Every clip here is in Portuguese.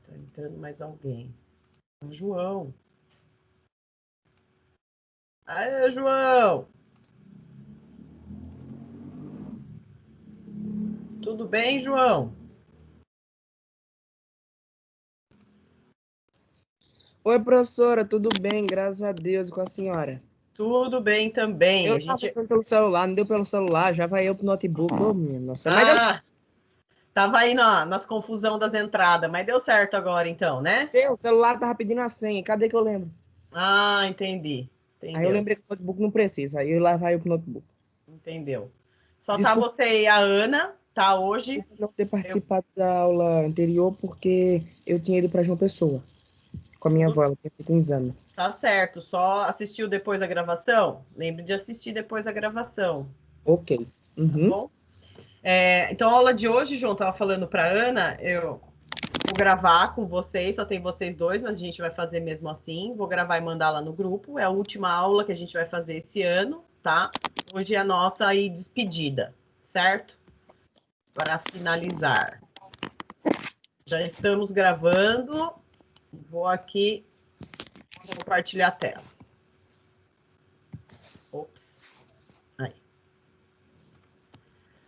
Tá entrando mais alguém. O João. Aê, João! Tudo bem, João? Oi, professora, tudo bem? Graças a Deus, com a senhora. Tudo bem também. Eu A estava gente... pensando pelo celular, não deu pelo celular, já vai eu pro notebook. Ô, minha nossa, mas Tava aí nas confusão das entradas, mas deu certo agora então, né? o celular tava pedindo a senha, cadê que eu lembro? Entendi. Aí eu Entendeu. lembrei que o notebook não precisa, aí lá vai eu pro notebook. Entendeu. Só tá Desculpa você e a Ana, tá hoje? não ter Eu... participado da aula anterior, porque eu tinha ido para João Pessoa, com a minha Tudo avó, ela tinha feito um exame. tá certo. Só assistiu depois a gravação? Lembre de assistir depois a gravação, Ok. tá Uhum. bom? Então, a aula de hoje, João, tava falando para Ana, eu vou gravar com vocês, só tem vocês dois, mas a gente vai fazer mesmo assim. Vou gravar e mandar lá no grupo. É a última aula que a gente vai fazer esse ano, tá? Hoje é a nossa aí despedida, certo? Para finalizar. Já estamos gravando. Vou aqui compartilhar a tela. Ops. Aí.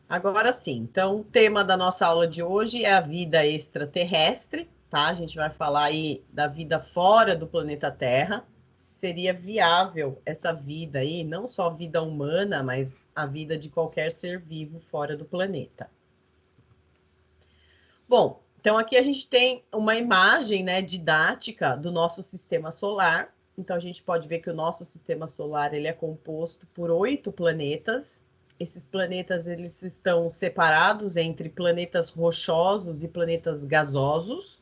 Agora sim, então o tema da nossa aula de hoje é a vida extraterrestre, tá? A gente vai falar aí da vida fora do planeta Terra. Seria viável essa vida aí, não só a vida humana, mas a vida de qualquer ser vivo fora do planeta. Bom, então aqui a gente tem uma imagem, né, didática do nosso sistema solar. Então a gente pode ver que o nosso sistema solar ele é composto por 8 planetas. Esses planetas eles estão separados entre planetas rochosos e planetas gasosos.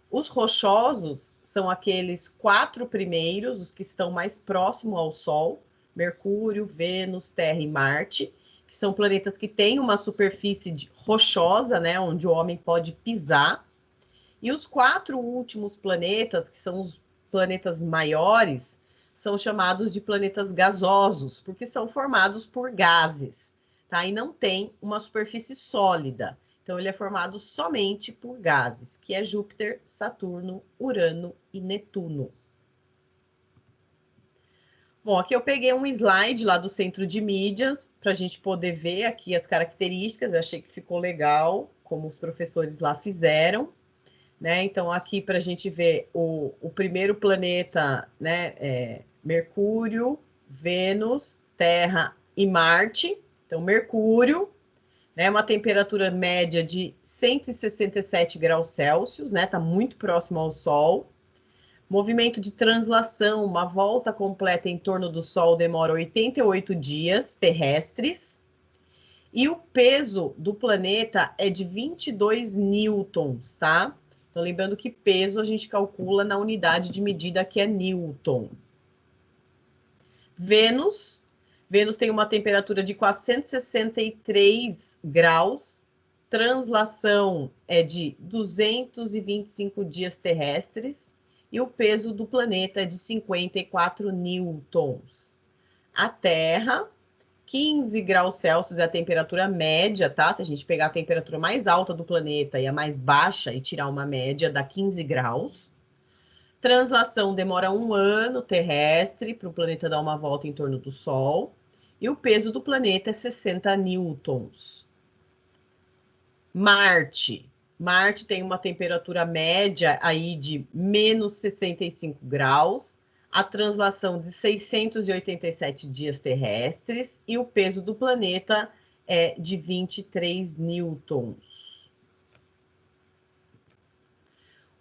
Os rochosos são aqueles 4 primeiros, os que estão mais próximos ao Sol: Mercúrio, Vênus, Terra e Marte, que são planetas que têm uma superfície rochosa, né, onde o homem pode pisar. E os 4 últimos planetas, que são os planetas maiores, são chamados de planetas gasosos, porque são formados por gases, tá? E não tem uma superfície sólida. Então, ele é formado somente por gases, que é Júpiter, Saturno, Urano e Netuno. Bom, aqui eu peguei um slide lá do centro de mídias, para a gente poder ver aqui as características. Eu achei que ficou legal, como os professores lá fizeram. Né? Então, aqui para a gente ver o primeiro planeta, né, Mercúrio, Vênus, Terra e Marte. Então, Mercúrio, né, uma temperatura média de 167 graus Celsius, né, está muito próximo ao Sol. Movimento de translação, uma volta completa em torno do Sol demora 88 dias terrestres. E o peso do planeta é de 22 newtons, tá? Então, lembrando que peso a gente calcula na unidade de medida que é Newton. Vênus tem uma temperatura de 463 graus, translação é de 225 dias terrestres e o peso do planeta é de 54 newtons. A Terra, 15 graus Celsius é a temperatura média, tá? Se a gente pegar a temperatura mais alta do planeta e a mais baixa e tirar uma média, dá 15 graus. Translação demora 1 ano terrestre para o planeta dar uma volta em torno do Sol. E o peso do planeta é 60 newtons. Marte tem uma temperatura média aí de menos 65 graus, a translação de 687 dias terrestres e o peso do planeta é de 23 newtons.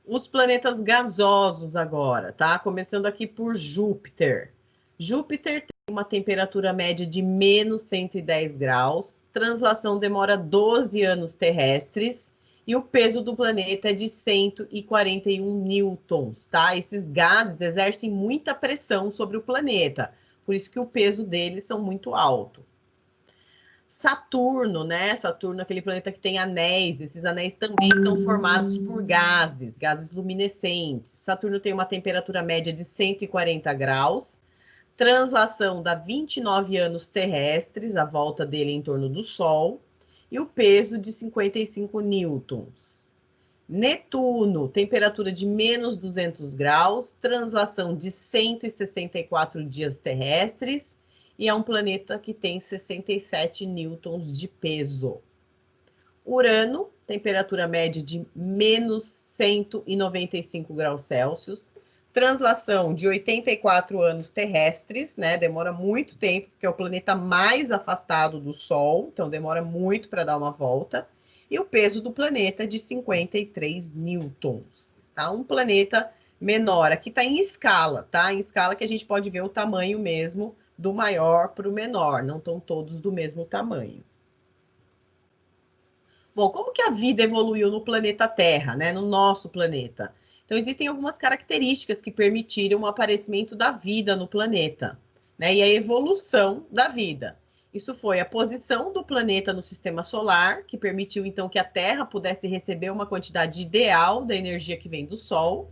Os planetas gasosos agora, tá? Começando aqui por Júpiter. Júpiter tem uma temperatura média de menos 110 graus, translação demora 12 anos terrestres e o peso do planeta é de 141 newtons, tá? Esses gases exercem muita pressão sobre o planeta, por isso que o peso deles são muito alto. Saturno, né? Saturno é aquele planeta que tem anéis. Esses anéis também são formados por gases luminescentes. Saturno tem uma temperatura média de 140 graus. Translação dá 29 anos terrestres, a volta dele em torno do Sol. E o peso de 55 newtons. Netuno, temperatura de menos 200 graus, translação de 164 dias terrestres, e é um planeta que tem 67 newtons de peso. Urano, temperatura média de menos 195 graus Celsius, translação de 84 anos terrestres, né? Demora muito tempo, porque é o planeta mais afastado do Sol, então demora muito para dar uma volta. E o peso do planeta é de 53 newtons, tá? Um planeta menor. Aqui está em escala, tá? Em escala que a gente pode ver o tamanho mesmo do maior para o menor, não estão todos do mesmo tamanho. Bom, como que a vida evoluiu no planeta Terra, né? No nosso planeta? Então, existem algumas características que permitiram o aparecimento da vida no planeta, né? E a evolução da vida. Isso foi a posição do planeta no sistema solar, que permitiu, então, que a Terra pudesse receber uma quantidade ideal da energia que vem do Sol.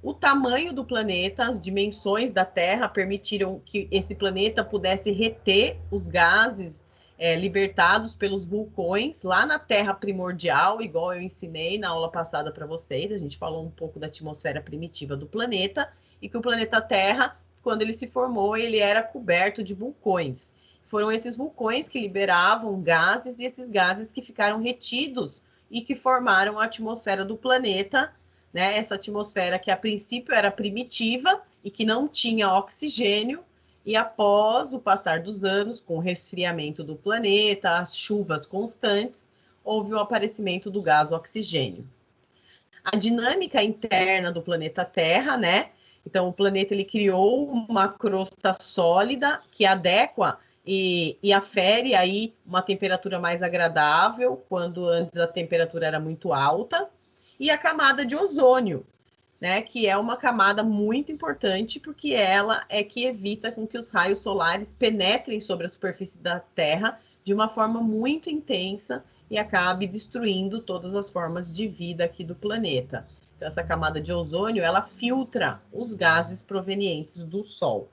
O tamanho do planeta, as dimensões da Terra permitiram que esse planeta pudesse reter os gases libertados pelos vulcões lá na Terra primordial, igual eu ensinei na aula passada para vocês. A gente falou um pouco da atmosfera primitiva do planeta e que o planeta Terra, quando ele se formou, ele era coberto de vulcões. Foram esses vulcões que liberavam gases e esses gases que ficaram retidos e que formaram a atmosfera do planeta, né? Essa atmosfera que a princípio era primitiva e que não tinha oxigênio, e após o passar dos anos, com o resfriamento do planeta, as chuvas constantes, houve o aparecimento do gás oxigênio. A dinâmica interna do planeta Terra, né? Então, o planeta ele criou uma crosta sólida que adequa e afere aí uma temperatura mais agradável, quando antes a temperatura era muito alta, e a camada de ozônio, né, que é uma camada muito importante, porque ela é que evita com que os raios solares penetrem sobre a superfície da Terra de uma forma muito intensa e acabe destruindo todas as formas de vida aqui do planeta. Então, essa camada de ozônio, ela filtra os gases provenientes do Sol.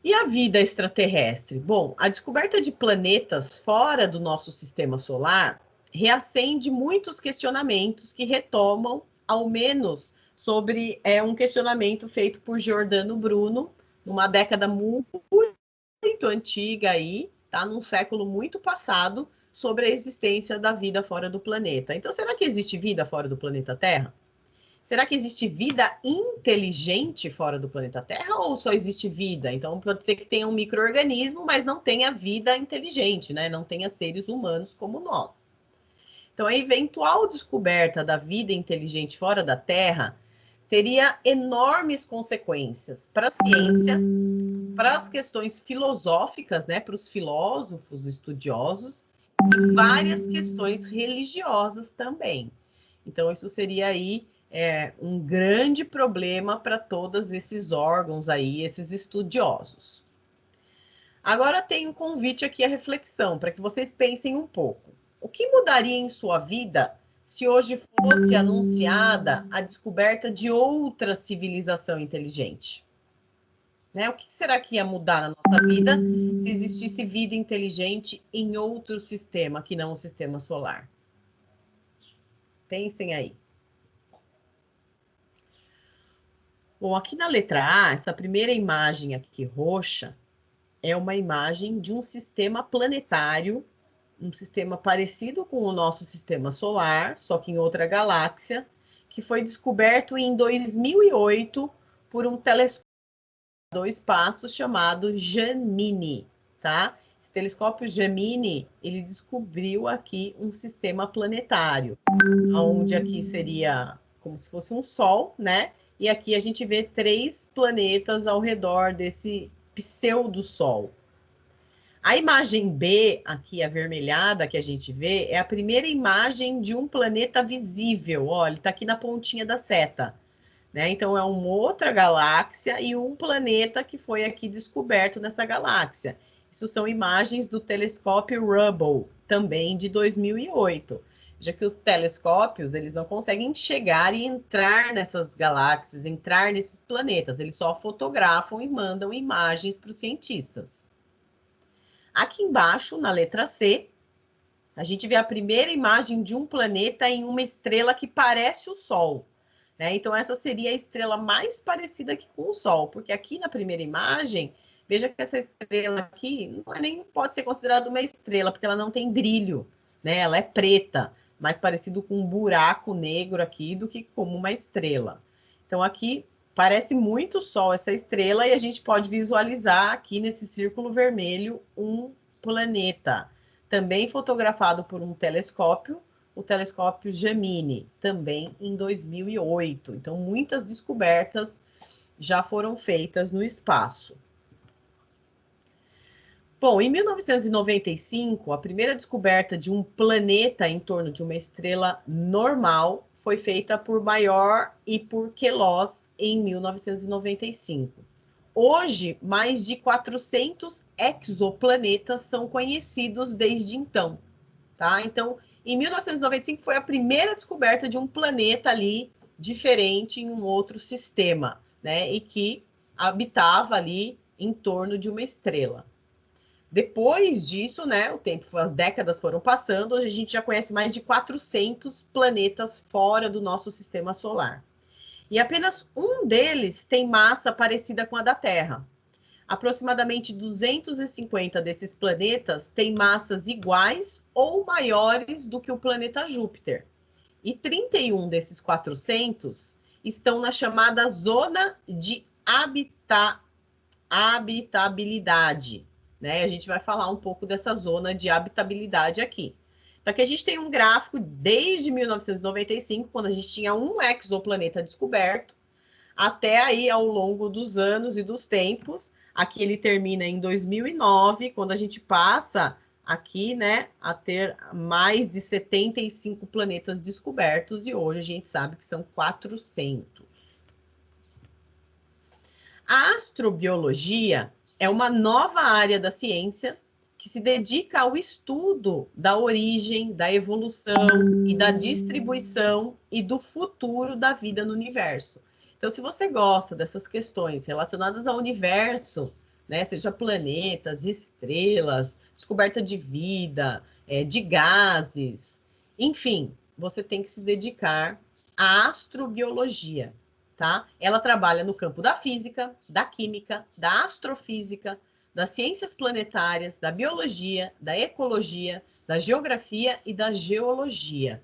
E a vida extraterrestre? Bom, a descoberta de planetas fora do nosso sistema solar reacende muitos questionamentos que retomam, ao menos, sobre um questionamento feito por Giordano Bruno, numa década muito antiga aí, tá? Num século muito passado, sobre a existência da vida fora do planeta. Então, será que existe vida fora do planeta Terra? Será que existe vida inteligente fora do planeta Terra ou só existe vida? Então, pode ser que tenha um micro-organismo, mas não tenha vida inteligente, né? Não tenha seres humanos como nós. Então, a eventual descoberta da vida inteligente fora da Terra teria enormes consequências para a ciência, para as questões filosóficas, né? Para os filósofos estudiosos e várias questões religiosas também. Então, isso seria aí um grande problema para todos esses órgãos aí, esses estudiosos. Agora tem um convite aqui à reflexão, para que vocês pensem um pouco. O que mudaria em sua vida se hoje fosse anunciada a descoberta de outra civilização inteligente? Né? O que será que ia mudar na nossa vida se existisse vida inteligente em outro sistema que não o sistema solar? Pensem aí. Bom, aqui na letra A, essa primeira imagem aqui roxa é uma imagem de um sistema planetário, um sistema parecido com o nosso sistema solar, só que em outra galáxia, que foi descoberto em 2008 por um telescópio do espaço chamado Gemini, tá? Esse telescópio Gemini, ele descobriu aqui um sistema planetário, onde aqui seria como se fosse um Sol, né? E aqui a gente vê 3 planetas ao redor desse pseudo-Sol. A imagem B, aqui avermelhada, que a gente vê, é a primeira imagem de um planeta visível. Olha, ele está aqui na pontinha da seta. Né? Então, é uma outra galáxia e um planeta que foi aqui descoberto nessa galáxia. Isso são imagens do telescópio Hubble, também de 2008. Já que os telescópios, eles não conseguem chegar e entrar nessas galáxias, entrar nesses planetas. Eles só fotografam e mandam imagens para os cientistas. Aqui embaixo, na letra C, A gente vê a primeira imagem de um planeta em uma estrela que parece o Sol, né? Então, essa seria a estrela mais parecida aqui com o Sol, porque aqui na primeira imagem, veja que essa estrela aqui não é nem pode ser considerada uma estrela, porque ela não tem brilho, né? Ela é preta, mais parecido com um buraco negro aqui do que como uma estrela. Então, aqui parece muito o Sol, essa estrela, e a gente pode visualizar aqui nesse círculo vermelho um planeta, também fotografado por um telescópio, o telescópio Gemini, também em 2008. Então, muitas descobertas já foram feitas no espaço. Bom, em 1995, a primeira descoberta de um planeta em torno de uma estrela normal foi feita por Mayor e por Queloz em 1995. Hoje, mais de 400 exoplanetas são conhecidos desde então, tá? Então, em 1995 foi a primeira descoberta de um planeta ali diferente em um outro sistema, né? E que habitava ali em torno de uma estrela. Depois disso, né, o tempo, as décadas foram passando, hoje a gente já conhece mais de 400 planetas fora do nosso sistema solar. E apenas um deles tem massa parecida com a da Terra. Aproximadamente 250 desses planetas têm massas iguais ou maiores do que o planeta Júpiter. E 31 desses 400 estão na chamada zona de habitabilidade, né? A gente vai falar um pouco dessa zona de habitabilidade aqui. Então, aqui a gente tem um gráfico desde 1995, quando a gente tinha um exoplaneta descoberto, até aí ao longo dos anos e dos tempos. Aqui ele termina em 2009, quando a gente passa aqui, né, a ter mais de 75 planetas descobertos, e hoje a gente sabe que são 400. A astrobiologia é uma nova área da ciência que se dedica ao estudo da origem, da evolução e da distribuição e do futuro da vida no universo. Então, se você gosta dessas questões relacionadas ao universo, né, seja planetas, estrelas, descoberta de vida, de gases, enfim, você tem que se dedicar à astrobiologia. Tá? Ela trabalha no campo da física, da química, da astrofísica, das ciências planetárias, da biologia, da ecologia, da geografia e da geologia.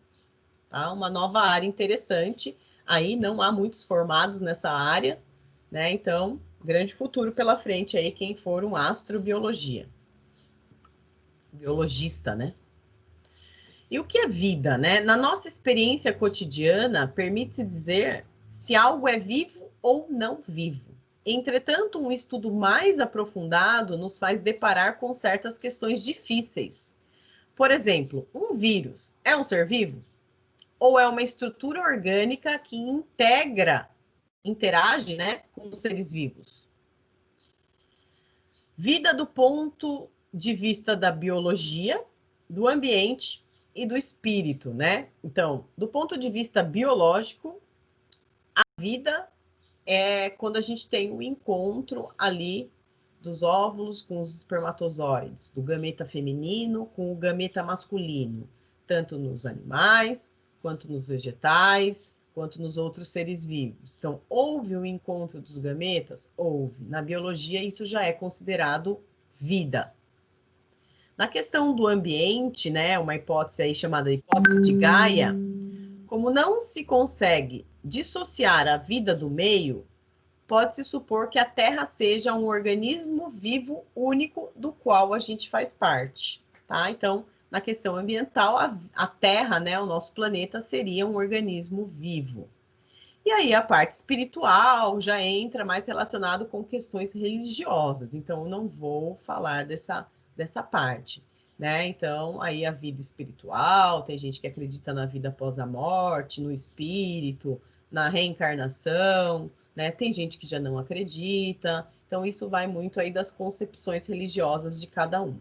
Tá? Uma nova área interessante. Aí não há muitos formados nessa área, né? Então, grande futuro pela frente aí quem for um astrobiologista, né? E o que é vida, né? Na nossa experiência cotidiana, permite-se dizer se algo é vivo ou não vivo. Entretanto, um estudo mais aprofundado nos faz deparar com certas questões difíceis. Por exemplo, um vírus é um ser vivo? Ou é uma estrutura orgânica que interage, né, com os seres vivos? Vida do ponto de vista da biologia, do ambiente e do espírito, né? Então, do ponto de vista biológico, a vida é quando a gente tem o encontro ali dos óvulos com os espermatozoides, do gameta feminino com o gameta masculino, tanto nos animais, quanto nos vegetais, quanto nos outros seres vivos. Então, houve o encontro dos gametas? Houve. Na biologia, isso já é considerado vida. Na questão do ambiente, né, uma hipótese aí chamada hipótese de Gaia, como não se consegue dissociar a vida do meio, pode-se supor que a Terra seja um organismo vivo único do qual a gente faz parte, tá? Então, na questão ambiental, a Terra, né, o nosso planeta, seria um organismo vivo. E aí a parte espiritual já entra mais relacionado com questões religiosas, então eu não vou falar dessa parte, né? Então, aí a vida espiritual, tem gente que acredita na vida após a morte, no espírito, na reencarnação, né? Tem gente que já não acredita, então isso vai muito aí das concepções religiosas de cada um.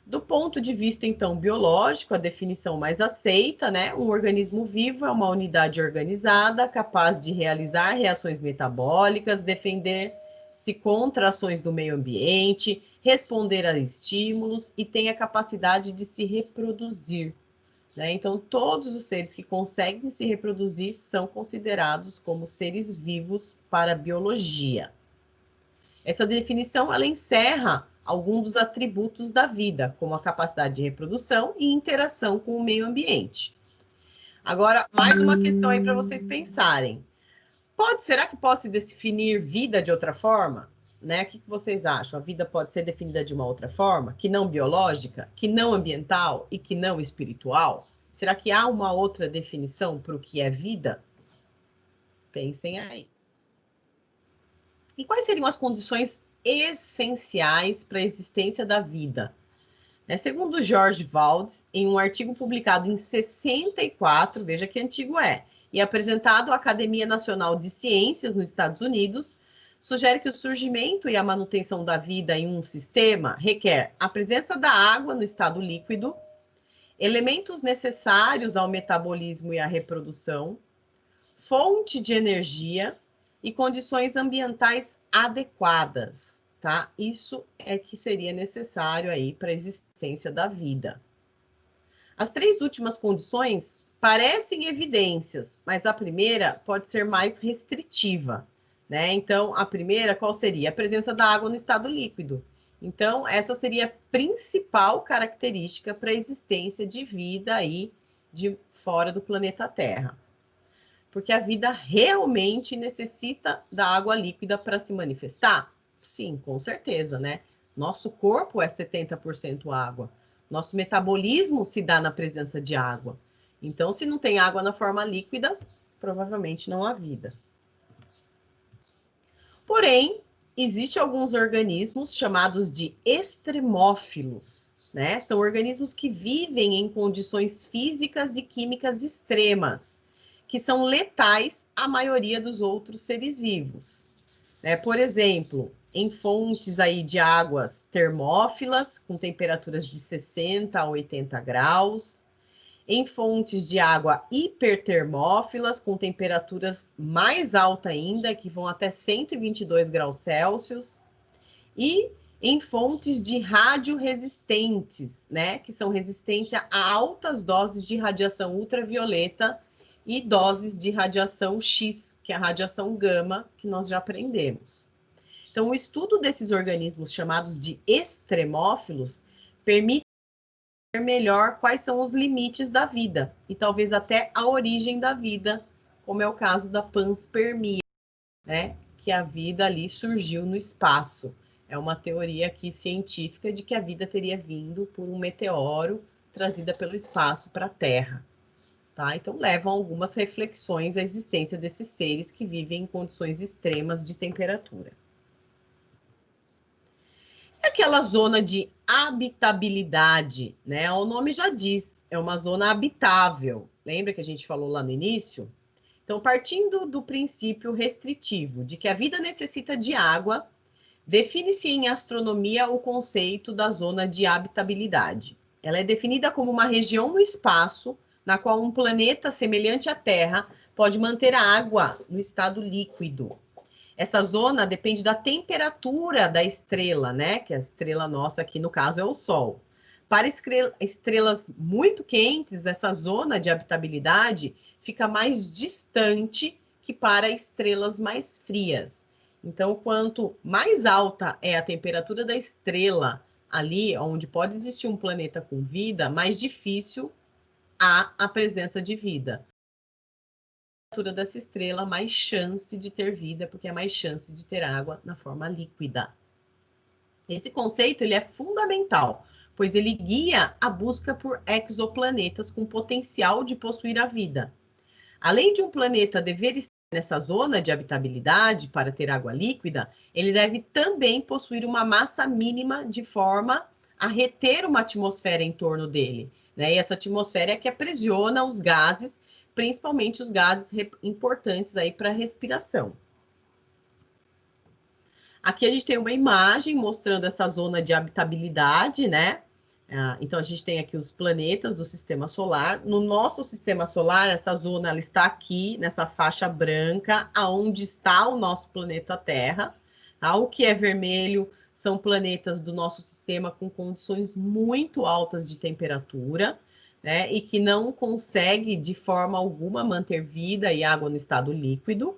Do ponto de vista, então, biológico, a definição mais aceita, né? Um organismo vivo é uma unidade organizada, capaz de realizar reações metabólicas, defender-se contra ações do meio ambiente, responder a estímulos e tem a capacidade de se reproduzir, né? Então, todos os seres que conseguem se reproduzir são considerados como seres vivos para a biologia. Essa definição, ela encerra alguns dos atributos da vida, como a capacidade de reprodução e interação com o meio ambiente. Agora, mais uma questão aí para vocês pensarem. Será que pode se definir vida de outra forma? Né? O que vocês acham? A vida pode ser definida de uma outra forma, que não biológica, que não ambiental e que não espiritual? Será que há uma outra definição para o que é vida? Pensem aí. E quais seriam as condições essenciais para a existência da vida? Segundo George Wald, em um artigo publicado em 64, veja que antigo é, e apresentado à Academia Nacional de Ciências nos Estados Unidos, sugere que o surgimento e a manutenção da vida em um sistema requer a presença da água no estado líquido, elementos necessários ao metabolismo e à reprodução, fonte de energia e condições ambientais adequadas, tá? Isso é que seria necessário aí para a existência da vida. As três últimas condições parecem evidências, mas a primeira pode ser mais restritiva, né? Então, a primeira, qual seria? A presença da água no estado líquido. Então, essa seria a principal característica para a existência de vida aí de fora do planeta Terra. Porque a vida realmente necessita da água líquida para se manifestar? Sim, com certeza, né? Nosso corpo é 70% água. Nosso metabolismo se dá na presença de água. Então, se não tem água na forma líquida, provavelmente não há vida. Porém, existem alguns organismos chamados de extremófilos, né? São organismos que vivem em condições físicas e químicas extremas, que são letais à maioria dos outros seres vivos. Por exemplo, em fontes aí de águas termófilas, com temperaturas de 60 a 80 graus, em fontes de água hipertermófilas, com temperaturas mais altas ainda, que vão até 122 graus Celsius, e em fontes de radioresistentes, né, que são resistentes a altas doses de radiação ultravioleta e doses de radiação X, que é a radiação gama, que nós já aprendemos. Então, o estudo desses organismos chamados de extremófilos permite entender melhor quais são os limites da vida e talvez até a origem da vida, como é o caso da panspermia, né? Que a vida ali surgiu no espaço. É uma teoria aqui científica de que a vida teria vindo por um meteoro trazida pelo espaço para a Terra. Tá? Então, levam algumas reflexões à existência desses seres que vivem em condições extremas de temperatura. É aquela zona de habitabilidade, né? O nome já diz, é uma zona habitável. Lembra que a gente falou lá no início? Então, partindo do princípio restritivo de que a vida necessita de água, define-se em astronomia o conceito da zona de habitabilidade. Ela é definida como uma região no espaço na qual um planeta semelhante à Terra pode manter a água no estado líquido. Essa zona depende da temperatura da estrela, né? Que a estrela nossa aqui, no caso, é o Sol. Para estrelas muito quentes, essa zona de habitabilidade fica mais distante que para estrelas mais frias. Então, quanto mais alta é a temperatura da estrela ali, onde pode existir um planeta com vida, mais difícil há a presença de vida. A temperatura dessa estrela, mais chance de ter vida, porque é mais chance de ter água na forma líquida. Esse conceito ele é fundamental, pois ele guia a busca por exoplanetas com potencial de possuir a vida. Além de um planeta dever estar nessa zona de habitabilidade para ter água líquida, ele deve também possuir uma massa mínima de forma a reter uma atmosfera em torno dele, né? E essa atmosfera é que aprisiona os gases, principalmente os gases importantes aí para a respiração. Aqui a gente tem uma imagem mostrando essa zona de habitabilidade, né? Então, a gente tem aqui os planetas do sistema solar. No nosso sistema solar, essa zona ela está aqui, nessa faixa branca, aonde está o nosso planeta Terra. O que é vermelho são planetas do nosso sistema com condições muito altas de temperatura, né, e que não consegue de forma alguma manter vida e água no estado líquido.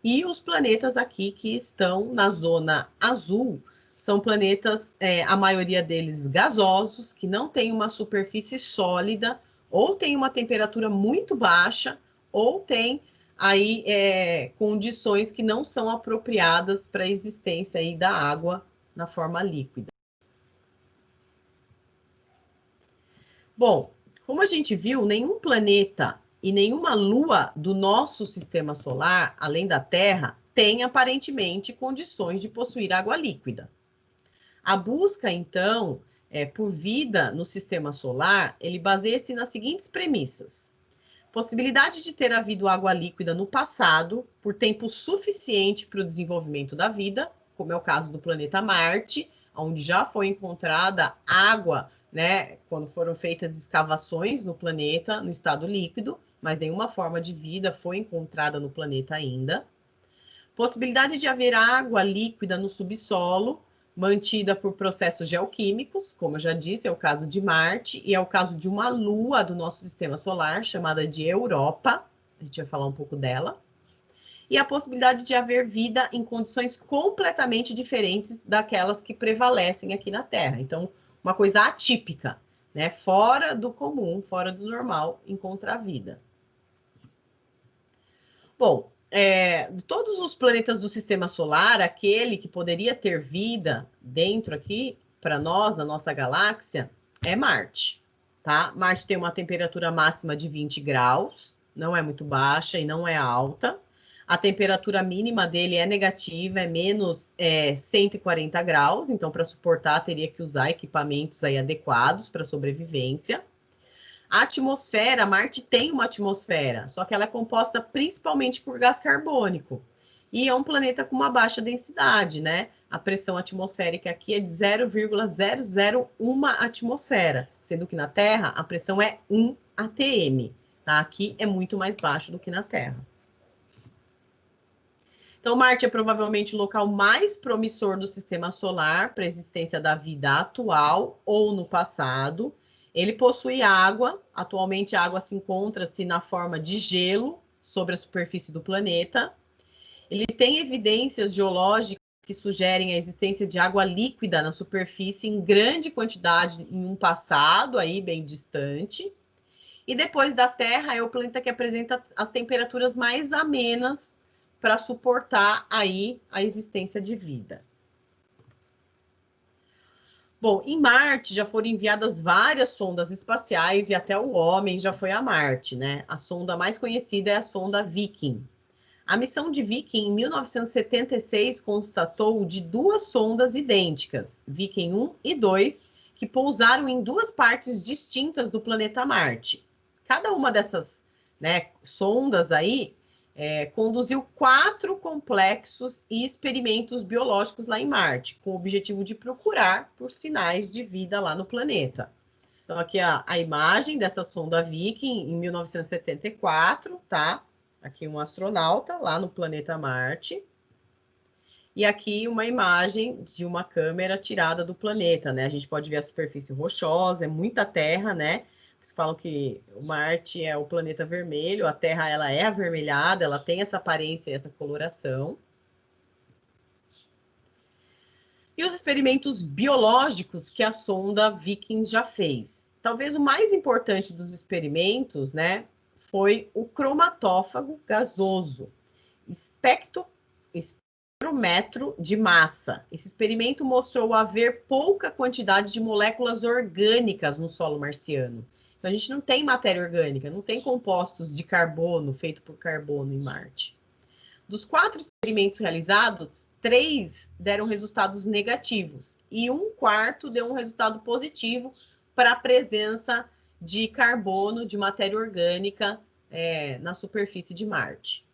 E os planetas aqui que estão na zona azul são planetas, a maioria deles gasosos, que não têm uma superfície sólida, ou tem uma temperatura muito baixa, ou tem aí condições que não são apropriadas para a existência aí da água na forma líquida. Bom, como a gente viu, nenhum planeta e nenhuma lua do nosso sistema solar, além da Terra, tem aparentemente condições de possuir água líquida. A busca, então, por vida no sistema solar, ele baseia-se nas seguintes premissas: possibilidade de ter havido água líquida no passado, por tempo suficiente para o desenvolvimento da vida, como é o caso do planeta Marte, onde já foi encontrada água, né, quando foram feitas escavações no planeta, no estado líquido, mas nenhuma forma de vida foi encontrada no planeta ainda. Possibilidade de haver água líquida no subsolo, mantida por processos geoquímicos, como eu já disse, é o caso de Marte, e é o caso de uma lua do nosso sistema solar, chamada de Europa, a gente vai falar um pouco dela, e a possibilidade de haver vida em condições completamente diferentes daquelas que prevalecem aqui na Terra. Então, uma coisa atípica, né? Fora do comum, fora do normal, encontrar vida. Bom, de todos os planetas do sistema solar, aquele que poderia ter vida dentro aqui, para nós, na nossa galáxia, é Marte, tá? Marte tem uma temperatura máxima de 20 graus, não é muito baixa e não é alta. A temperatura mínima dele é negativa, é menos 140 graus, então para suportar teria que usar equipamentos aí adequados para sobrevivência. A atmosfera, Marte tem uma atmosfera, só que ela é composta principalmente por gás carbônico. E é um planeta com uma baixa densidade, né? A pressão atmosférica aqui é de 0,001 atmosfera, sendo que na Terra a pressão é 1 atm. Tá? Aqui é muito mais baixo do que na Terra. Então, Marte é provavelmente o local mais promissor do sistema solar para a existência da vida atual ou no passado. Ele possui água, atualmente a água se encontra-se na forma de gelo sobre a superfície do planeta. Ele tem evidências geológicas que sugerem a existência de água líquida na superfície em grande quantidade em um passado aí bem distante. E depois da Terra é o planeta que apresenta as temperaturas mais amenas para suportar aí a existência de vida. Bom, em Marte já foram enviadas várias sondas espaciais e até o homem já foi a Marte, né? A sonda mais conhecida é a sonda Viking. A missão de Viking, em 1976, constatou de duas sondas idênticas, Viking 1 e 2, que pousaram em duas partes distintas do planeta Marte. Cada uma dessas, né, sondas aí conduziu 4 complexos e experimentos biológicos lá em Marte, com o objetivo de procurar por sinais de vida lá no planeta. Então, aqui a imagem dessa sonda Viking em 1974, tá? Aqui um astronauta lá no planeta Marte. E aqui uma imagem de uma câmera tirada do planeta, né? A gente pode ver a superfície rochosa, é muita terra, né? Eles falam que o Marte é o planeta vermelho, a Terra ela é avermelhada, ela tem essa aparência e essa coloração. E os experimentos biológicos que a sonda Viking já fez. Talvez o mais importante dos experimentos, né, foi o cromatófago gasoso, espectrômetro de massa. Esse experimento mostrou haver pouca quantidade de moléculas orgânicas no solo marciano. Então, a gente não tem matéria orgânica, não tem compostos de carbono, feito por carbono em Marte. Dos 4 experimentos realizados, 3 deram resultados negativos e 1/4 deu um resultado positivo para a presença de carbono, de matéria orgânica na superfície de Marte.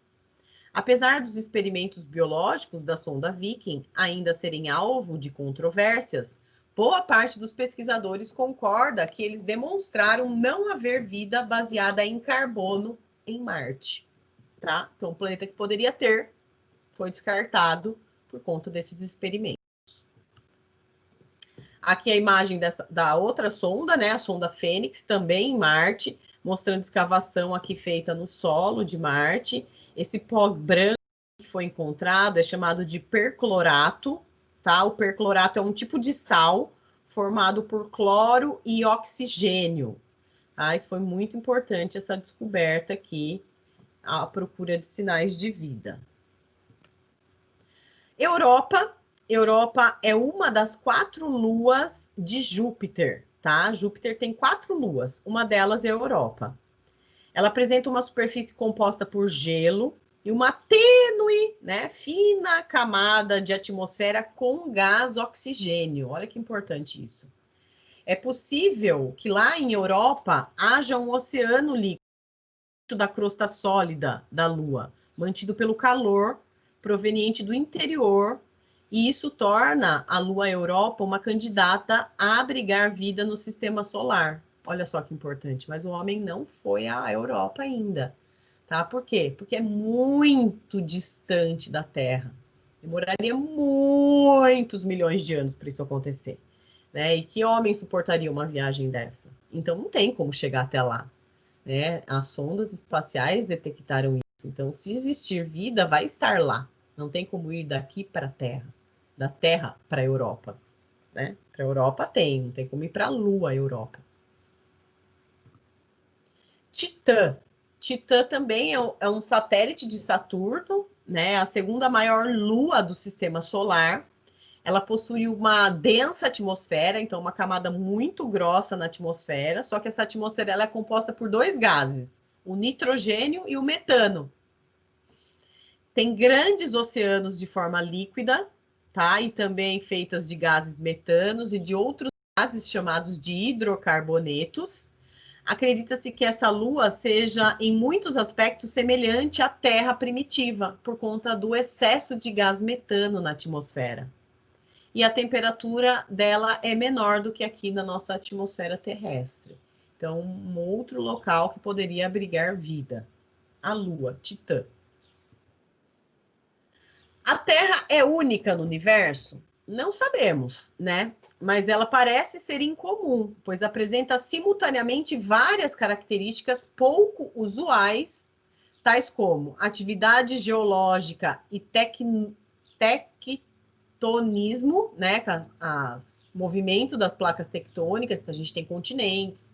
Apesar dos experimentos biológicos da sonda Viking ainda serem alvo de controvérsias, boa parte dos pesquisadores concorda que eles demonstraram não haver vida baseada em carbono em Marte. Tá? Então, um planeta que poderia ter foi descartado por conta desses experimentos. Aqui a imagem da outra sonda, né? A sonda Fênix, também em Marte, mostrando escavação aqui feita no solo de Marte. Esse pó branco que foi encontrado é chamado de perclorato, tá? O perclorato é um tipo de sal formado por cloro e oxigênio. Tá? Isso foi muito importante, essa descoberta aqui, a procura de sinais de vida. Europa é uma das 4 luas de Júpiter, tá? Júpiter tem 4 luas, uma delas é a Europa. Ela apresenta uma superfície composta por gelo e uma tênue, né, fina camada de atmosfera com gás oxigênio. Olha que importante isso. É possível que lá em Europa haja um oceano líquido da crosta sólida da Lua, mantido pelo calor proveniente do interior, e isso torna a Lua Europa uma candidata a abrigar vida no sistema solar. Olha só que importante, mas o homem não foi à Europa ainda, tá? Por quê? Porque é muito distante da Terra. Demoraria muitos milhões de anos para isso acontecer, né? E que homem suportaria uma viagem dessa? Então não tem como chegar até lá, né? As sondas espaciais detectaram isso. Então, se existir vida, vai estar lá. Não tem como ir daqui para a Terra, da Terra para a Europa, né? Para a Europa tem, não tem como ir para a Lua, Europa. Titã. Titã também é um satélite de Saturno, né? A segunda maior lua do sistema solar. Ela possui uma densa atmosfera, então uma camada muito grossa na atmosfera, só que essa atmosfera ela é composta por 2 gases, o nitrogênio e o metano. Tem grandes oceanos de forma líquida, tá? E também feitas de gases metanos e de outros gases chamados de hidrocarbonetos. Acredita-se que essa lua seja, em muitos aspectos, semelhante à Terra primitiva, por conta do excesso de gás metano na atmosfera. E a temperatura dela é menor do que aqui na nossa atmosfera terrestre. Então, um outro local que poderia abrigar vida. A Lua, Titã. A Terra é única no universo? Não sabemos, né? Mas ela parece ser incomum, pois apresenta simultaneamente várias características pouco usuais, tais como atividade geológica e tectonismo, né? Movimento das placas tectônicas, então a gente tem continentes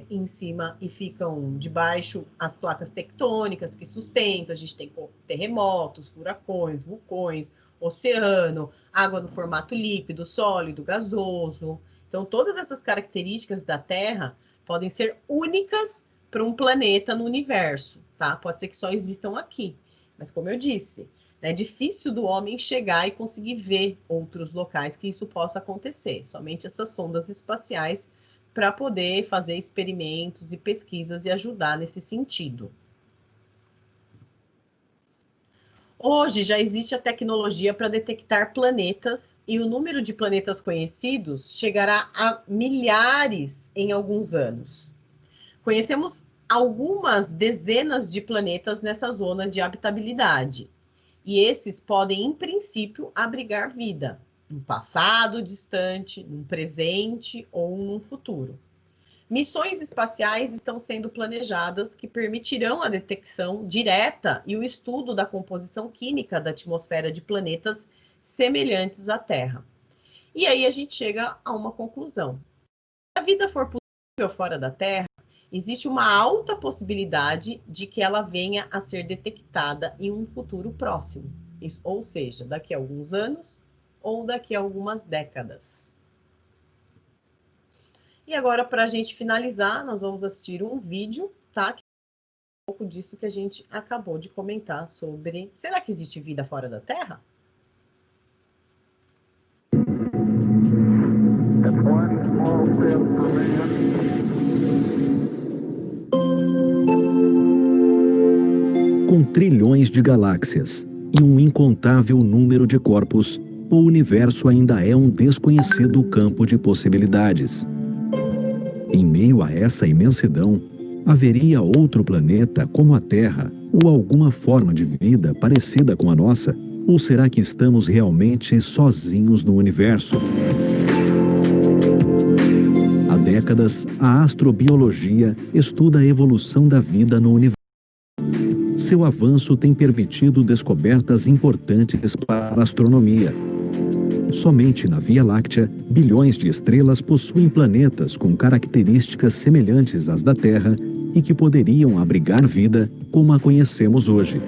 em cima e ficam debaixo as placas tectônicas que sustentam, a gente tem terremotos, furacões, vulcões, oceano, água no formato líquido, sólido, gasoso. Então, todas essas características da Terra podem ser únicas para um planeta no universo, tá? Pode ser que só existam aqui, mas como eu disse, é difícil do homem chegar e conseguir ver outros locais que isso possa acontecer. Somente essas sondas espaciais para poder fazer experimentos e pesquisas e ajudar nesse sentido. Hoje já existe a tecnologia para detectar planetas e o número de planetas conhecidos chegará a milhares em alguns anos. Conhecemos algumas dezenas de planetas nessa zona de habitabilidade. E esses podem, em princípio, abrigar vida, no passado distante, num presente ou num futuro. Missões espaciais estão sendo planejadas que permitirão a detecção direta e o estudo da composição química da atmosfera de planetas semelhantes à Terra. E aí a gente chega a uma conclusão. Se a vida for possível fora da Terra, existe uma alta possibilidade de que ela venha a ser detectada em um futuro próximo. Isso, ou seja, daqui a alguns anos ou daqui a algumas décadas. E agora, para a gente finalizar, nós vamos assistir um vídeo, tá? Que é um pouco disso que a gente acabou de comentar sobre... Será que existe vida fora da Terra? Com trilhões de galáxias e um incontável número de corpos, o universo ainda é um desconhecido campo de possibilidades. Em meio a essa imensidão, haveria outro planeta como a Terra ou alguma forma de vida parecida com a nossa? Ou será que estamos realmente sozinhos no universo? décadas, a astrobiologia estuda a evolução da vida no universo. Seu avanço tem permitido descobertas importantes para a astronomia. Somente na Via Láctea, bilhões de estrelas possuem planetas com características semelhantes às da Terra e que poderiam abrigar vida como a conhecemos hoje.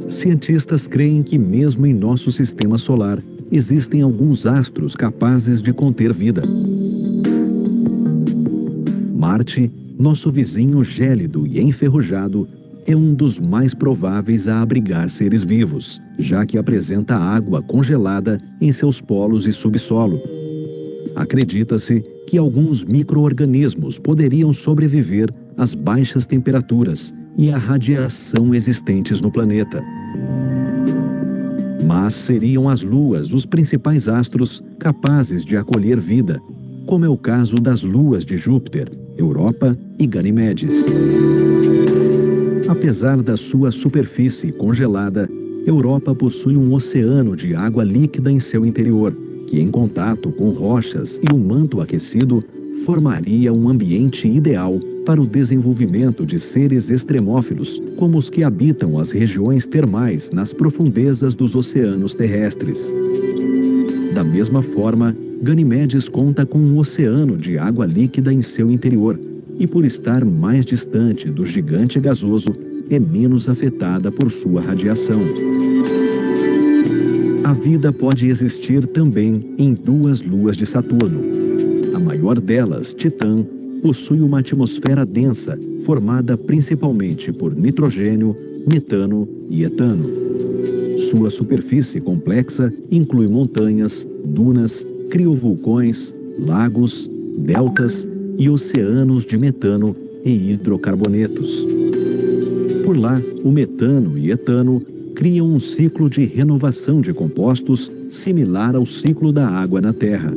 Cientistas creem que mesmo em nosso sistema solar existem alguns astros capazes de conter vida. Marte, nosso vizinho gélido e enferrujado, é um dos mais prováveis a abrigar seres vivos, já que apresenta água congelada em seus polos e subsolo. Acredita-se que alguns micro-organismos poderiam sobreviver às baixas temperaturas e à radiação existentes no planeta. Mas seriam as luas os principais astros capazes de acolher vida, como é o caso das luas de Júpiter, Europa e Ganimedes. Apesar da sua superfície congelada, Europa possui um oceano de água líquida em seu interior, que em contato com rochas e um manto aquecido, formaria um ambiente ideal para o desenvolvimento de seres extremófilos, como os que habitam as regiões termais nas profundezas dos oceanos terrestres. Da mesma forma, Ganimedes conta com um oceano de água líquida em seu interior, e por estar mais distante do gigante gasoso, é menos afetada por sua radiação. A vida pode existir também em duas luas de Saturno. A maior delas, Titã, possui uma atmosfera densa, formada principalmente por nitrogênio, metano e etano. Sua superfície complexa inclui montanhas, dunas, criovulcões, lagos, deltas e oceanos de metano e hidrocarbonetos. Por lá, o metano e etano criam um ciclo de renovação de compostos similar ao ciclo da água na Terra.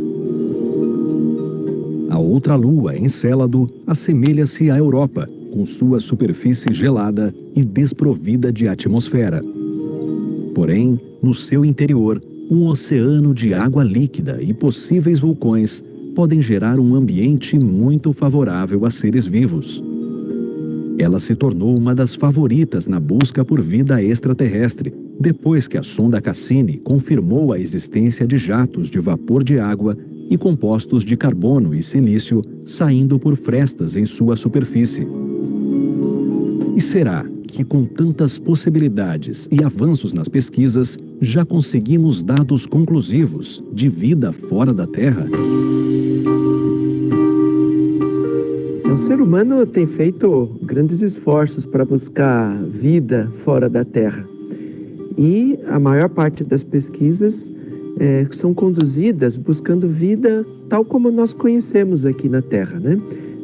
A outra lua, Encélado, assemelha-se à Europa, com sua superfície gelada e desprovida de atmosfera. Porém, no seu interior, um oceano de água líquida e possíveis vulcões podem gerar um ambiente muito favorável a seres vivos. Ela se tornou uma das favoritas na busca por vida extraterrestre, depois que a sonda Cassini confirmou a existência de jatos de vapor de água e compostos de carbono e silício saindo por frestas em sua superfície. E será que, com tantas possibilidades e avanços nas pesquisas, já conseguimos dados conclusivos de vida fora da Terra? O ser humano tem feito grandes esforços para buscar vida fora da Terra. E a maior parte das pesquisas são conduzidas buscando vida tal como nós conhecemos aqui na Terra, né?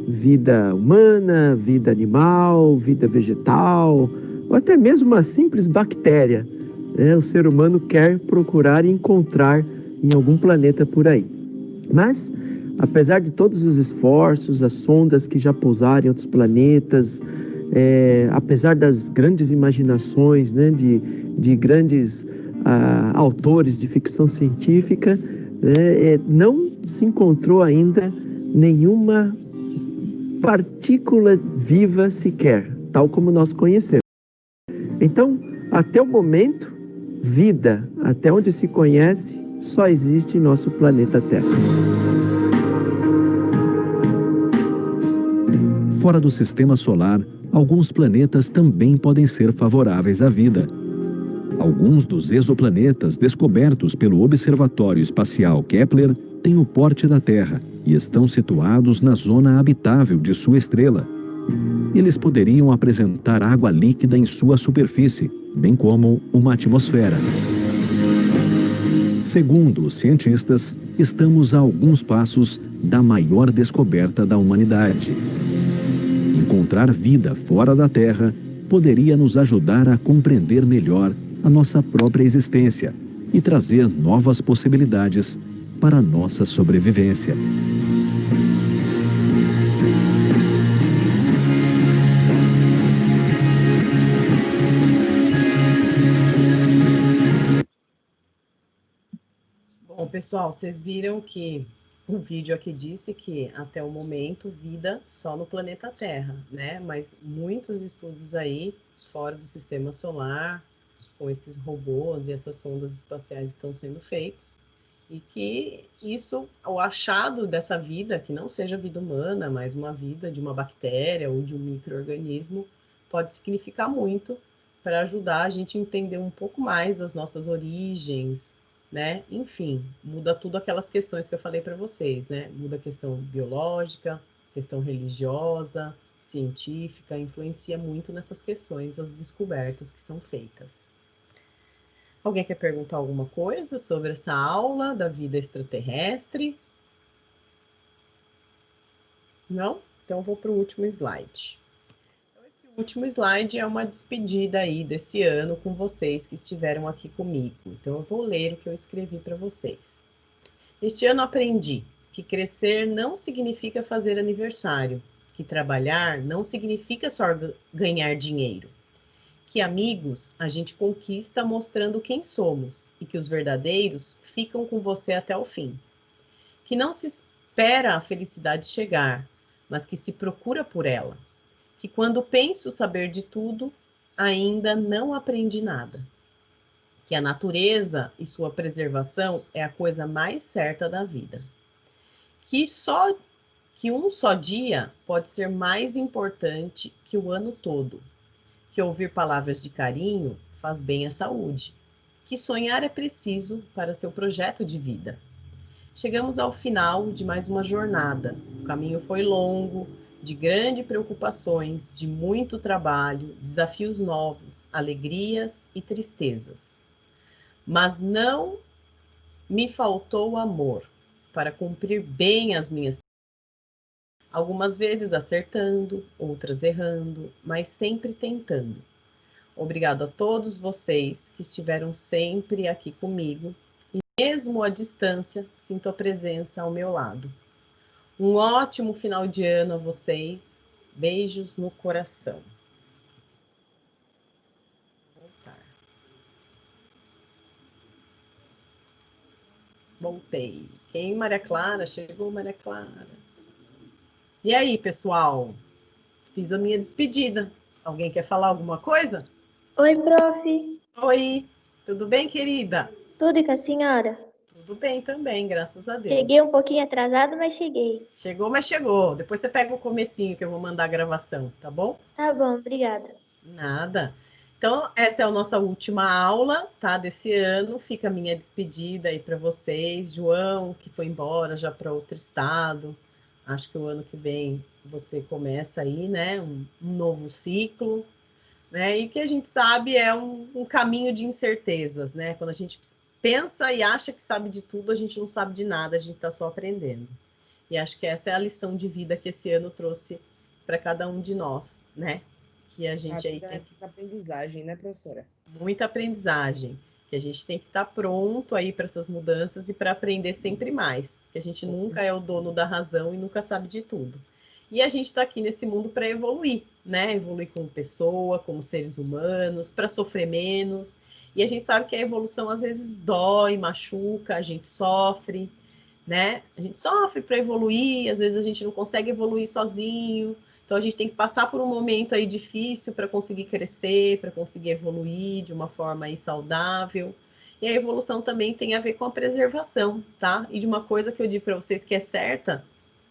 Vida humana, vida animal, vida vegetal, ou até mesmo uma simples bactéria, né? O ser humano quer procurar encontrar em algum planeta por aí. Mas, apesar de todos os esforços, as sondas que já pousaram em outros planetas, apesar das grandes imaginações, né, de grandes autores de ficção científica, não se encontrou ainda nenhuma partícula viva sequer, tal como nós conhecemos. Então, até o momento, vida, até onde se conhece, só existe em nosso planeta Terra. Fora do sistema solar, alguns planetas também podem ser favoráveis à vida. Alguns dos exoplanetas descobertos pelo Observatório Espacial Kepler têm o porte da Terra e estão situados na zona habitável de sua estrela. Eles poderiam apresentar água líquida em sua superfície, bem como uma atmosfera. Segundo os cientistas, estamos a alguns passos da maior descoberta da humanidade. Encontrar vida fora da Terra poderia nos ajudar a compreender melhor a nossa própria existência e trazer novas possibilidades para a nossa sobrevivência. Bom, pessoal, vocês viram que o vídeo aqui disse que, até o momento, vida só no planeta Terra, né? Mas muitos estudos aí, fora do sistema solar, com esses robôs e essas sondas espaciais estão sendo feitos, e que isso, o achado dessa vida, que não seja vida humana, mas uma vida de uma bactéria ou de um micro-organismo, pode significar muito para ajudar a gente a entender um pouco mais as nossas origens, né? Enfim, muda tudo aquelas questões que eu falei para vocês, né? Muda a questão biológica, questão religiosa, científica, influencia muito nessas questões, as descobertas que são feitas. Alguém quer perguntar alguma coisa sobre essa aula da vida extraterrestre? Não? Então eu vou para o último slide. O último slide é uma despedida aí desse ano com vocês que estiveram aqui comigo. Então eu vou ler o que eu escrevi para vocês. Este ano aprendi que crescer não significa fazer aniversário, que trabalhar não significa só ganhar dinheiro, que amigos a gente conquista mostrando quem somos e que os verdadeiros ficam com você até o fim, que não se espera a felicidade chegar, mas que se procura por ela, que quando penso saber de tudo, ainda não aprendi nada, que a natureza e sua preservação é a coisa mais certa da vida, que um só dia pode ser mais importante que o ano todo, que ouvir palavras de carinho faz bem à saúde, que sonhar é preciso para seu projeto de vida. Chegamos ao final de mais uma jornada. O caminho foi longo, de grandes preocupações, de muito trabalho, desafios novos, alegrias e tristezas. Mas não me faltou amor para cumprir bem as minhas tarefas. Algumas vezes acertando, outras errando, mas sempre tentando. Obrigado a todos vocês que estiveram sempre aqui comigo e mesmo à distância, sinto a presença ao meu lado. Um ótimo final de ano a vocês. Beijos no coração. Voltei. Quem? Maria Clara? Chegou Maria Clara. E aí, pessoal? Fiz a minha despedida. Alguém quer falar alguma coisa? Oi, prof. Oi, tudo bem, querida? Tudo com a senhora? Tudo bem também, graças a Deus. Cheguei um pouquinho atrasado, mas cheguei. Chegou, mas chegou. Depois você pega o comecinho que eu vou mandar a gravação, tá bom? Tá bom, obrigada. Nada. Então, essa é a nossa última aula, tá, desse ano. Fica a minha despedida aí para vocês. João, que foi embora já para outro estado. Acho que o ano que vem você começa aí, né, um novo ciclo, né, e que a gente sabe é um caminho de incertezas, né? Quando a gente pensa e acha que sabe de tudo, a gente não sabe de nada, a gente está só aprendendo. E acho que essa é a lição de vida que esse ano trouxe para cada um de nós, né? Que a gente aí tem muita aprendizagem, né, professora? muita aprendizagem, que a gente tem que estar pronto aí para essas mudanças e para aprender sempre mais, porque a gente nunca é o dono da razão e nunca sabe de tudo. E a gente está aqui nesse mundo para evoluir, né? Evoluir como pessoa, como seres humanos, para sofrer menos. E a gente sabe que a evolução às vezes dói, machuca, a gente sofre, né? A gente sofre para evoluir, às vezes a gente não consegue evoluir sozinho. Então a gente tem que passar por um momento aí difícil para conseguir crescer, para conseguir evoluir de uma forma aí saudável. E a evolução também tem a ver com a preservação, tá? E de uma coisa que eu digo para vocês que é certa,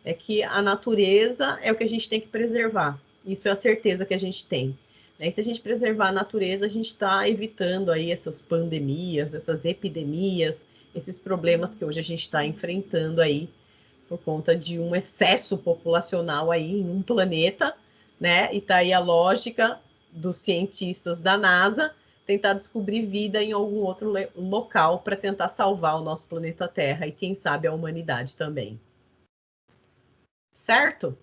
é que a natureza é o que a gente tem que preservar. Isso é a certeza que a gente tem. E se a gente preservar a natureza, a gente está evitando aí essas pandemias, essas epidemias, esses problemas que hoje a gente está enfrentando aí por conta de um excesso populacional aí em um planeta, né? E tá aí a lógica dos cientistas da NASA tentar descobrir vida em algum outro local para tentar salvar o nosso planeta Terra e quem sabe a humanidade também. Certo?